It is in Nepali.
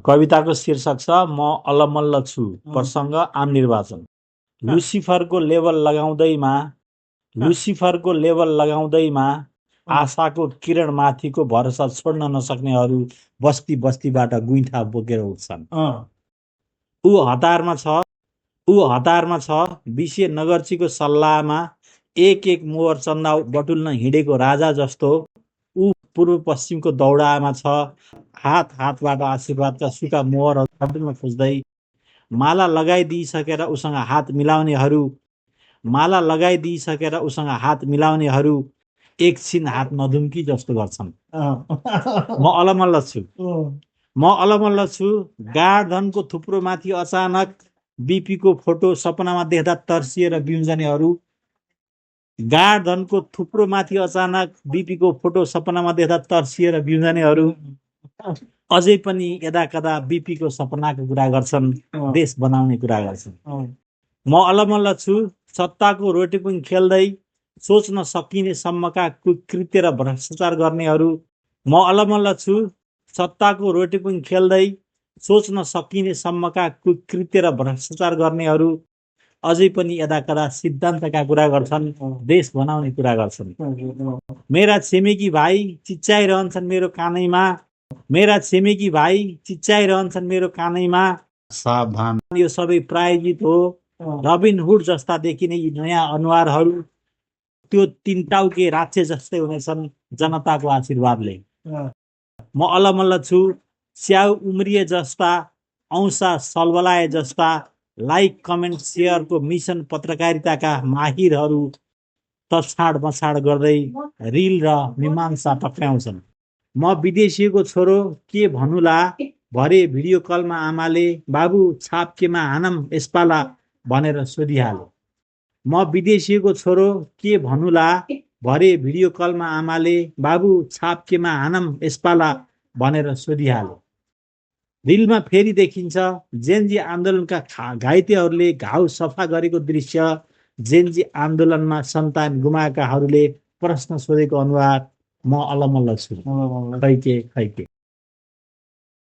कविताको शीर्षक छ म अलमल्ल छु प्रसङ्ग आम निर्वाचन। लुसिफरको लेबल लगाउँदैमा आशाको किरण माथिको भरोसा छोड्न नसक्नेहरू बस्ती बस्तीबाट गुइठा बोकेर उठ्छन्। ऊ हतारमा छ विषय नगर्चीको सल्लाहमा एक एक मोहर चन्दा बटुल्न हिँडेको राजा जस्तो। ऊ पूर्व पश्चिमको दौडामा छ हातबाट आशीर्वादका सुका मोहरहरू खोज्दै। माला लगाइदिइसकेर उसँग हात मिलाउनेहरू एकछिन हात नधुम्की जस्तो गर्छन्। म अलमल्ल छु गाढ धनको थुप्रो माथि अचानक बीपीको फोटो सपनामा देख्दा तर्सिएर बिउजनेहरू। गाढ धनको थुप्रो माथि अचानक बीपीको फोटो सपनामा देख्दा तर्सिएर बिउजनेहरू अझै पनि यदाकदा बीपीको सपनाको कुरा गर्छन्, देश बनाउने कुरा गर्छन्। म अलमल्ल छु सत्ताको रोटेपिङ खेल्दै सोच्न सकिने सम्मका कुकृत्य र भ्रष्टाचार गर्नेहरू। म अलमल्ल छु सत्ताको रोटेपिङ खेल्दै सोच्न सकिने सम्मका कुकृत्य र भ्रष्टाचार गर्नेहरू अझै पनि यदाकदा सिद्धान्तका कुरा गर्छन्, देश बनाउने कुरा गर्छन्। मेरा छिमेकी भाइ चिच्चाइरहन्छन् मेरो कानैमा सावधान, यो सबै प्रायोजित हो। रबिन हुड जस्ता देखिने यी नयाँ अनुहारहरू त्यो तीनटाउके राक्षस जस्तै हुनेछन् जनताको आशीर्वादले। म अलमल्ल छु स्याउ उम्रिए जस्ता औँसा सलबलाए जस्ता लाइक कमेन्ट सेयरको मिसन पत्रकारिताका माहिरहरू तछाड मछाड गर्दै रिल र मीमांसा टक्राउँछन्। म विदेशीको छोरो के भनुला भरे भिडियो कलमा आमाले बाबु छाप्केमा हानम यसपाला भनेर सोधिहाले। म विदेशीको छोरो के भनुला भरे भिडियो कलमा आमाले बाबु छाप्केमा हानम यसपाला भनेर सोधिहाले। रिलमा फेरि देखिन्छ जेनजी आन्दोलनका घाइतेहरूले घाउ सफा गरेको दृश्य, जेनजी आन्दोलनमा सन्तान गुमाएकाहरूले प्रश्न सोधेको अनुहार। म अलमल्ल छु खैके